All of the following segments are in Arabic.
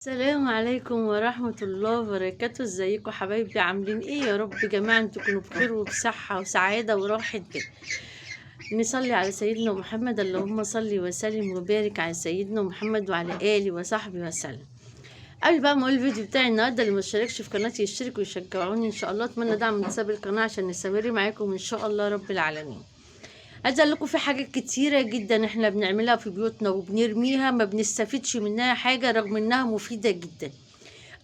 السلام عليكم ورحمة الله وبركاته. ازيكم حبايبي؟ عاملين ايه؟ يا رب جماعة تكونوا بخير وبصحة وسعادة وراحة بال. نصلي على سيدنا محمد، اللهم صل وسلم وبارك على سيدنا محمد وعلى آله وصحبه وسلم. قبل بقى ما اقول الفيديو بتاعي النهارده، اللي ما اشتركش في قناتي يشترك ويشجعوني ان شاء الله. اتمنى دعم حساب القناة عشان نستمر معاكم ان شاء الله رب العالمين. عايزه اقول لكم في حاجات كتيره جدا احنا بنعملها في بيوتنا وبنرميها ما بنستفيدش منها حاجه، رغم انها مفيده جدا.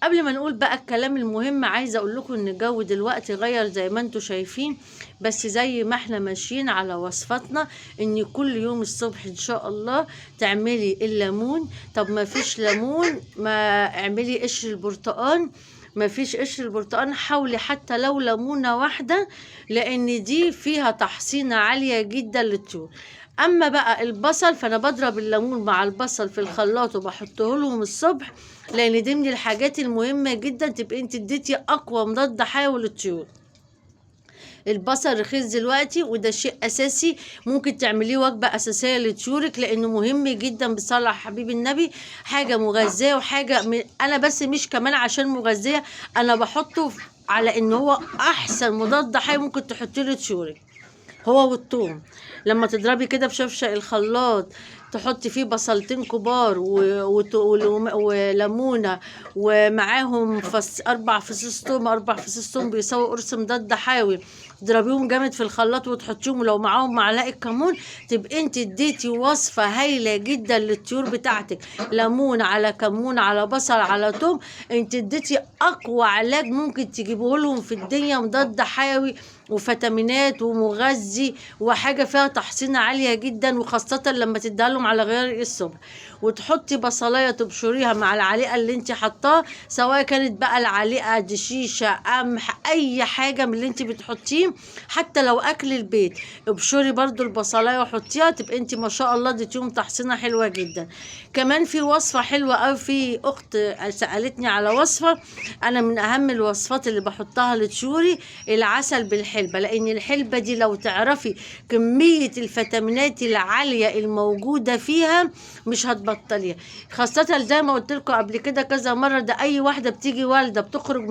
قبل ما نقول بقى الكلام المهم، عايزه اقول لكم ان الجو دلوقتي غير زي ما انتم شايفين، بس زي ما احنا ماشيين على وصفاتنا ان كل يوم الصبح ان شاء الله تعملي الليمون. طب ما فيش ليمون، ما اعملي قشر البرتقال. ما فيش قشر البرتقال، حاولي حتى لو ليمونه واحده، لان دي فيها تحصينه عاليه جدا للطيور. اما بقى البصل، فانا بضرب الليمون مع البصل في الخلاط وبحطه لهم الصبح، لان دي من الحاجات المهمه جدا. تبقى انت اديتي اقوى مضاد حيوي للطيور. البصل رخيص دلوقتي وده شيء اساسي، ممكن تعمليه وجبه اساسيه لطيورك، لانه مهم جدا بصلاة حبيب النبي. حاجه مغذيه وحاجه انا بس مش كمان عشان مغذيه، انا بحطه على ان هو احسن مضاد حيوي ممكن تحطيه لطيورك، هو والثوم. لما تضربي كده في شفشق الخلاط، تحطي فيه بصلتين كبار وليمونه، ومعاهم 4 فصوص توم. 4 فصوص توم بيساوي قرص مضاد حيوي. تضربيهم جامد في الخلاط وتحطيهم، ولو معاهم معلقه كمون، تبقى انت اديتي وصفه هايله جدا للطيور بتاعتك. ليمون على كمون على بصل على توم، انت اديتي اقوى علاج ممكن تجيبه لهم في الدنيا، مضاد حيوي وفيتامينات ومغذي وحاجه فيها تحصينه عاليه جدا. وخاصه لما تديها لهم على غير الصبح، وتحطي بصلايه تبشريها مع العليقه اللي انت حطاها، سواء كانت بقى العليقه دي شيشه قمح اي حاجه من اللي انت بتحطيه، حتى لو اكل البيت ابشري برضو البصلايه وحطيها، تبقى انت ما شاء الله اديتيهم تحصينه حلوه جدا. كمان في وصفه حلوه قوي، في اخت سالتني على وصفه، انا من اهم الوصفات اللي بحطها لطيوري العسل بالحلبة. لان الحلبة دي لو تعرفي كمية الفيتامينات العالية الموجودة فيها مش هتبطليها. خاصة زي ما قلت لكم قبل كده كذا مرة، ده اي واحدة بتيجي والدة بتخرج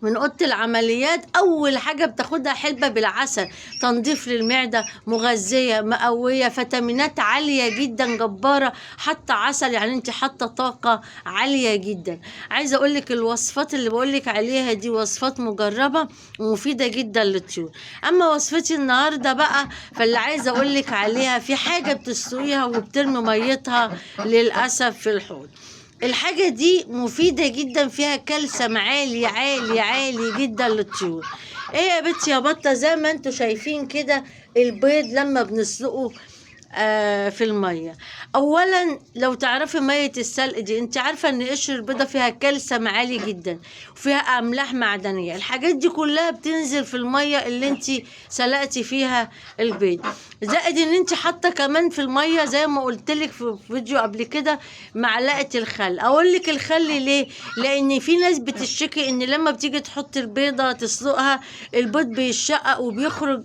من اوضه العمليات، اول حاجه بتاخدها حلبه بالعسل، تنظيف للمعده، مغذيه مقويه، فيتامينات عاليه جدا جباره، حتى عسل، يعني انت حاطه طاقه عاليه جدا. عايزه اقول لك الوصفات اللي بقول لك عليها دي وصفات مجربه ومفيده جدا للطيور. اما وصفتي النهارده بقى، فاللي عايزه اقول لك عليها، في حاجه بتسلقيها وبترمي ميتها للاسف في الحوض. الحاجة دي مفيدة جدا، فيها كالسيوم عالي عالي عالي جدا للطيور. ايه يا بنتي يا بطة؟ زي ما انتوا شايفين كده، البيض لما بنسلقه في المية، اولا لو تعرفي مية السلق دي، انت عارفة ان قشر البيضة فيها كالسيوم عالي جدا وفيها املاح معدنية. الحاجات دي كلها بتنزل في المية اللي انت سلقتي فيها البيض، زائد ان انت حاطه كمان في الميه زي ما قلت لك في فيديو قبل كده معلقه الخل. اقول لك الخل ليه؟ لان في ناس بتشتكي ان لما بتيجي تحط البيضه تسلقها، البيض بيشقق وبيخرج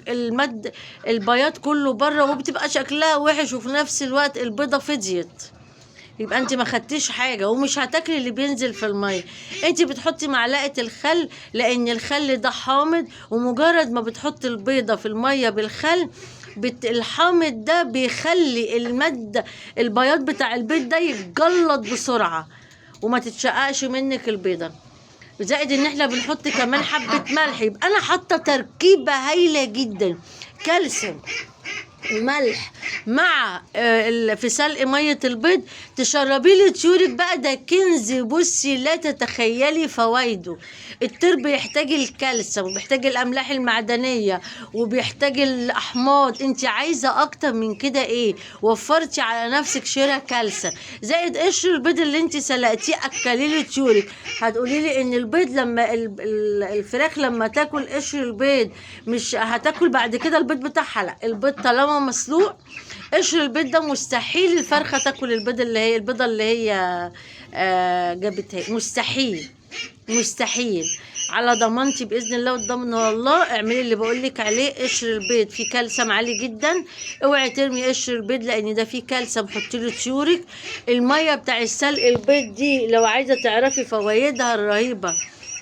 البياض كله بره، وبتبقى شكلها وحش، وفي نفس الوقت البيضه فضيت، يبقى انت ما خدتيش حاجه ومش هتاكلي اللي بينزل في الميه. انت بتحطي معلقه الخل، لان الخل ده حامض، ومجرد ما بتحطي البيضه في الميه بالخل، الحامض ده بيخلي البياض بتاع البيض ده يتجلط بسرعه وما تتشققش منك البيضه. زائد ان احنا بنحط كمان حبه ملح، يبقى انا حاطه تركيبه هايله جدا، كالسيوم ملح مع في سلق ميه البيض، تشربيه لطيورك بقى، ده كنز. بصي لا تتخيلي فوائده. الطير بيحتاج الكالسيوم وبيحتاج الاملاح المعدنيه وبيحتاج الاحماض، انت عايزه اكتر من كده ايه؟ وفرتي على نفسك شراء كالسيوم. زائد قشر البيض اللي انت سلقتيه اكليه لطيورك. هتقولي لي ان البيض لما الفراخ لما تاكل قشر البيض مش هتاكل بعد كده البيض بتاعها؟ لا، البيض طالما مسلوق قشر البيض ده مستحيل الفرخه تاكل البيض اللي هي البيضه اللي هي جابتها، مستحيل مستحيل. على ضمانتي باذن الله والضمن والله. اعملي اللي بقولك عليه. قشر البيض فيه كالسيوم عالي جدا، اوعي ترمي قشر البيض لان ده فيه كالسيوم، حطي له طيورك. الميه بتاع السلق البيض دي لو عايزه تعرفي فوائدها الرهيبه،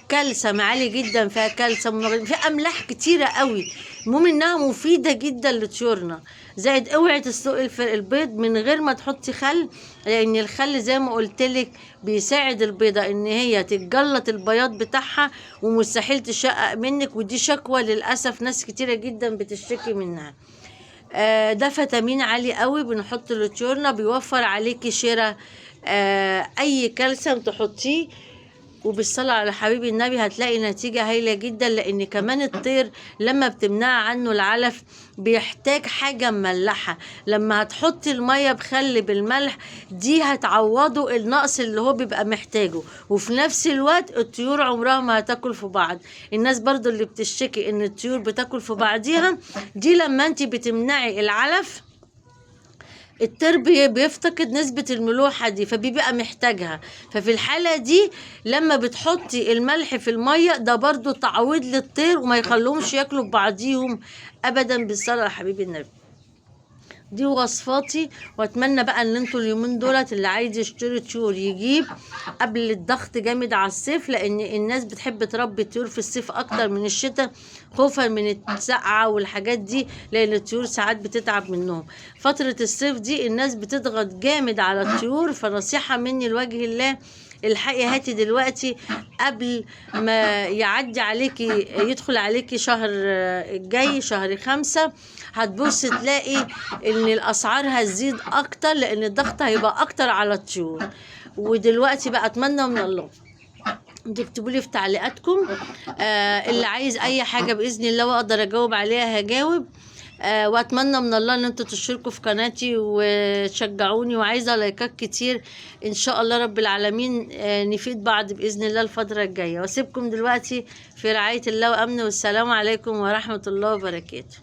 كالسيوم عالي جدا، فيها كالسيوم، فيها املاح كتيره قوي، المهم انها مفيده جدا لطيورنا. زائد اوعي تسلقي البيض من غير ما تحطي خل، لان الخل زي ما قلت لك بيساعد البيضه ان هي تتجلط البياض بتاعها ومستحيل تشقق منك، ودي شكوى للاسف ناس كتيره جدا بتشتكي منها. ده فيتامين عالي قوي بنحط لطيورنا، بيوفر عليكي شراء اي كالسيوم تحطيه. وبالصلاة على حبيب النبي هتلاقي نتيجة هايلة جدا، لان كمان الطير لما بتمنع عنه العلف بيحتاج حاجة مملحة، لما هتحطي المية بخل بالملح دي هتعوضه النقص اللي هو بيبقى محتاجه، وفي نفس الوقت الطيور عمرها ما هتاكل في بعض. الناس برضو اللي بتشتكي ان الطيور بتاكل في بعضيها، دي لما انت بتمنعي العلف الطير بيفتقد نسبة الملوحة دي فبيبقى محتاجها. ففي الحالة دي لما بتحطي الملح في المية ده برضو تعويض للطير وما يخلوهمش ياكلوا ببعضيهم ابدا. بالصلاة على حبيب النبي. دي وصفاتي، واتمنى بقى ان انتوا اليومين دولت اللي عايز يشتري طيور يجيب قبل الضغط جامد على الصيف، لان الناس بتحب تربي طيور في الصيف اكتر من الشتاء خوفا من السقعه والحاجات دي، لان الطيور ساعات بتتعب منهم. فتره الصيف دي الناس بتضغط جامد على الطيور، فنصيحه مني لوجه الله الحقي هاتي دلوقتي قبل ما يعدي عليكي، يدخل عليكي شهر الجاي شهر 5، هتبص تلاقي ان الاسعار هتزيد اكتر، لان الضغط هيبقى اكتر على الطيور. ودلوقتي بقى اتمنى من الله تكتبوا لي في تعليقاتكم اللي عايز اي حاجه باذن الله واقدر اجاوب عليها هجاوب. واتمنى من الله ان انتوا تشتركوا في قناتي وتشجعوني، وعايزه لايكات كتير ان شاء الله رب العالمين. نفيد بعض باذن الله الفتره الجايه. واسيبكم دلوقتي في رعايه الله وامنه، والسلام عليكم ورحمه الله وبركاته.